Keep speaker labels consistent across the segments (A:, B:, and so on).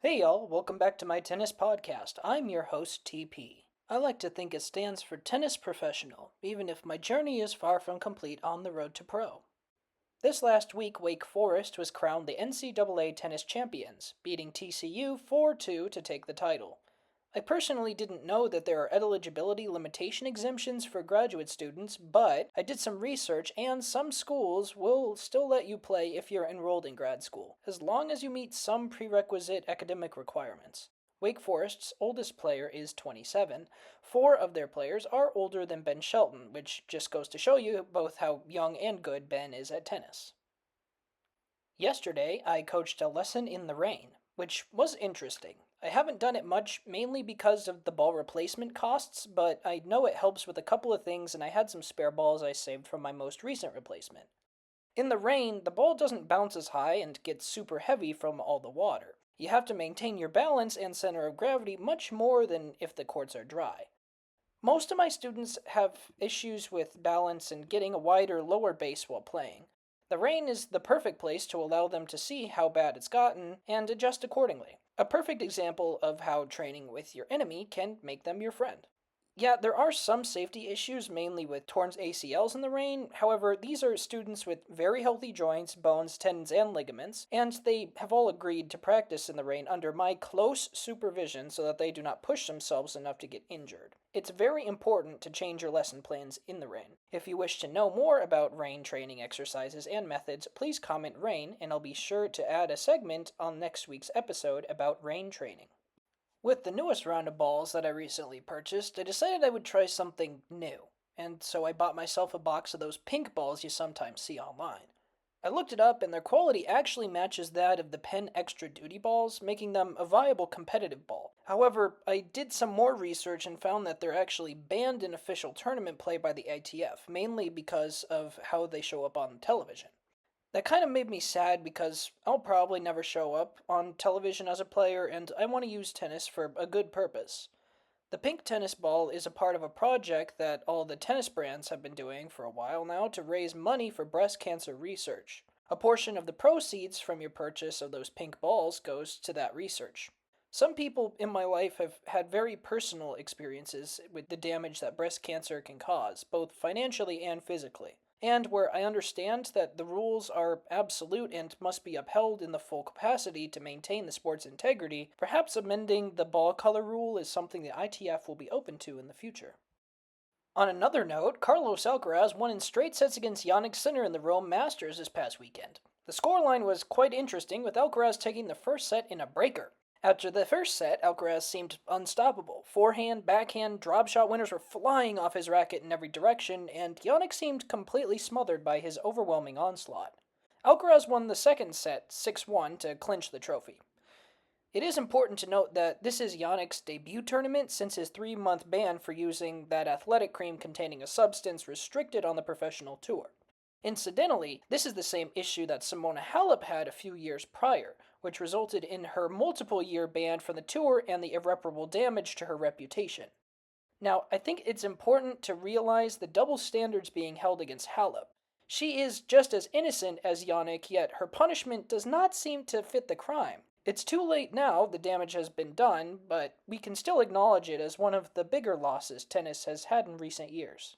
A: Hey y'all, welcome back to my tennis podcast. I'm your host, TP. I like to think it stands for Tennis Professional, even if my journey is far from complete on the road to pro. This last week, Wake Forest was crowned the NCAA tennis champions, beating TCU 4-2 to take the title. I personally didn't know that there are eligibility limitation exemptions for graduate students, but I did some research and some schools will still let you play if you're enrolled in grad school, as long as you meet some prerequisite academic requirements. Wake Forest's oldest player is 27. Four of their players are older than Ben Shelton, which just goes to show you both how young and good Ben is at tennis. Yesterday, I coached a lesson in the rain, which was interesting. I haven't done it much, mainly because of the ball replacement costs, but I know it helps with a couple of things, and I had some spare balls I saved from my most recent replacement. In the rain, the ball doesn't bounce as high and gets super heavy from all the water. You have to maintain your balance and center of gravity much more than if the courts are dry. Most of my students have issues with balance and getting a wider lower base while playing. The rain is the perfect place to allow them to see how bad it's gotten and adjust accordingly. A perfect example of how training with your enemy can make them your friend. Yeah, there are some safety issues, mainly with torn ACLs in the rain. However, these are students with very healthy joints, bones, tendons, and ligaments, and they have all agreed to practice in the rain under my close supervision so that they do not push themselves enough to get injured. It's very important to change your lesson plans in the rain. If you wish to know more about rain training exercises and methods, please comment rain, and I'll be sure to add a segment on next week's episode about rain training. With the newest round of balls that I recently purchased, I decided I would try something new, and so I bought myself a box of those pink balls you sometimes see online. I looked it up, and their quality actually matches that of the Penn Extra Duty balls, making them a viable competitive ball. However, I did some more research and found that they're actually banned in official tournament play by the ITF, mainly because of how they show up on television. That kind of made me sad because I'll probably never show up on television as a player, and I want to use tennis for a good purpose. The pink tennis ball is a part of a project that all the tennis brands have been doing for a while now to raise money for breast cancer research. A portion of the proceeds from your purchase of those pink balls goes to that research. Some people in my life have had very personal experiences with the damage that breast cancer can cause, both financially and physically. And where I understand that the rules are absolute and must be upheld in the full capacity to maintain the sport's integrity, perhaps amending the ball color rule is something the ITF will be open to in the future. On another note, Carlos Alcaraz won in straight sets against Jannik Sinner in the Rome Masters this past weekend. The scoreline was quite interesting, with Alcaraz taking the first set in a breaker. After the first set, Alcaraz seemed unstoppable. Forehand, backhand, drop shot winners were flying off his racket in every direction, and Jannik seemed completely smothered by his overwhelming onslaught. Alcaraz won the second set 6-1 to clinch the trophy. It is important to note that this is Jannik's debut tournament since his 3-month ban for using that athletic cream containing a substance restricted on the professional tour. Incidentally, this is the same issue that Simona Halep had a few years prior, which resulted in her multiple-year ban from the tour and the irreparable damage to her reputation. Now, I think it's important to realize the double standards being held against Halep. She is just as innocent as Jannik, yet her punishment does not seem to fit the crime. It's too late now, the damage has been done, but we can still acknowledge it as one of the bigger losses tennis has had in recent years.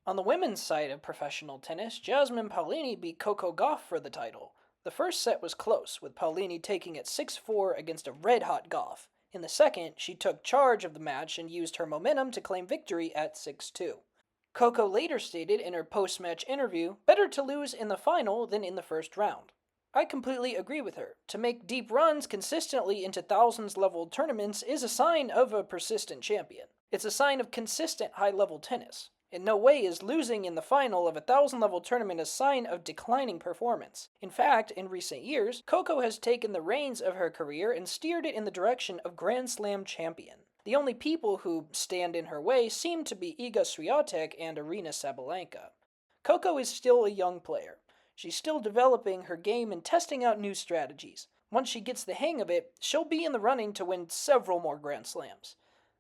A: On the women's side of professional tennis, Jasmine Paolini beat Coco Gauff for the title. The first set was close, with Paolini taking it 6-4 against a red-hot Gauff. In the second, she took charge of the match and used her momentum to claim victory at 6-2. Coco later stated in her post-match interview, "Better to lose in the final than in the first round." I completely agree with her. To make deep runs consistently into thousands-level tournaments is a sign of a persistent champion. It's a sign of consistent high-level tennis. In no way is losing in the final of a 1,000-level tournament a sign of declining performance. In fact, in recent years, Coco has taken the reins of her career and steered it in the direction of Grand Slam champion. The only people who stand in her way seem to be Iga Swiatek and Aryna Sabalenka. Coco is still a young player. She's still developing her game and testing out new strategies. Once she gets the hang of it, she'll be in the running to win several more Grand Slams.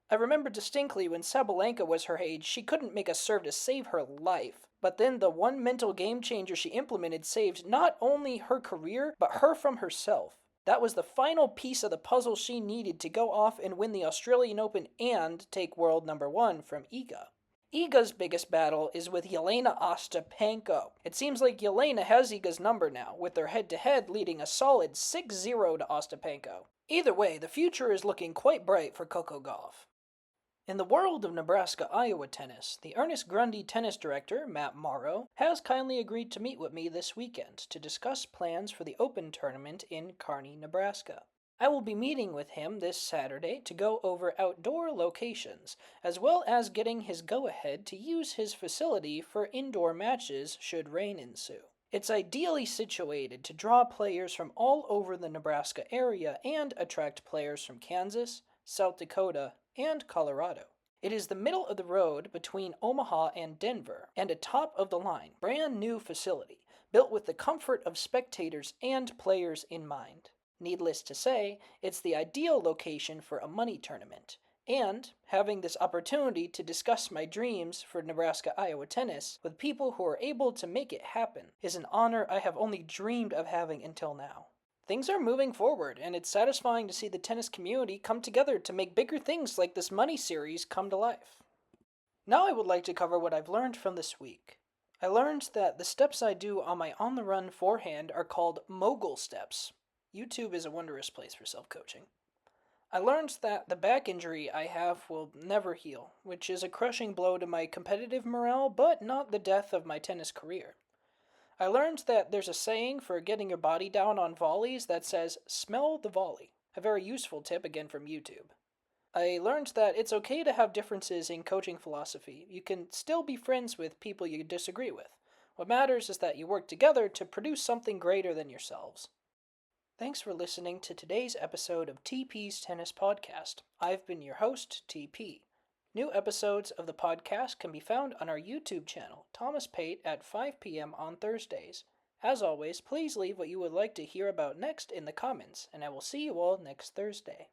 A: I remember distinctly when Sabalenka was her age, she couldn't make a serve to save her life. But then the one mental game changer she implemented saved not only her career, but her from herself. That was the final piece of the puzzle she needed to go off and win the Australian Open and take world number 1 from Iga. Iga's biggest battle is with Jelena Ostapenko. It seems like Jelena has Iga's number now, with their head-to-head leading a solid 6-0 to Ostapenko. Either way, the future is looking quite bright for Coco Gauff. In the world of Nebraska-Iowa tennis, the Ernest Grundy tennis director, Matt Morrow, has kindly agreed to meet with me this weekend to discuss plans for the Open tournament in Kearney, Nebraska. I will be meeting with him this Saturday to go over outdoor locations, as well as getting his go-ahead to use his facility for indoor matches should rain ensue. It's ideally situated to draw players from all over the Nebraska area and attract players from Kansas, South Dakota, and Colorado. It is the middle of the road between Omaha and Denver, and a top-of-the-line, brand-new facility, built with the comfort of spectators and players in mind. Needless to say, it's the ideal location for a money tournament, and having this opportunity to discuss my dreams for Nebraska-Iowa tennis with people who are able to make it happen is an honor I have only dreamed of having until now. Things are moving forward, and it's satisfying to see the tennis community come together to make bigger things like this money series come to life. Now I would like to cover what I've learned from this week. I learned that the steps I do on my on-the-run forehand are called mogul steps. YouTube is a wondrous place for self-coaching. I learned that the back injury I have will never heal, which is a crushing blow to my competitive morale, but not the death of my tennis career. I learned that there's a saying for getting your body down on volleys that says, smell the volley. A very useful tip again from YouTube. I learned that it's okay to have differences in coaching philosophy. You can still be friends with people you disagree with. What matters is that you work together to produce something greater than yourselves. Thanks for listening to today's episode of TP's Tennis Podcast. I've been your host, TP. New episodes of the podcast can be found on our YouTube channel, Thomas Pate, at 5 p.m. on Thursdays. As always, please leave what you would like to hear about next in the comments, and I will see you all next Thursday.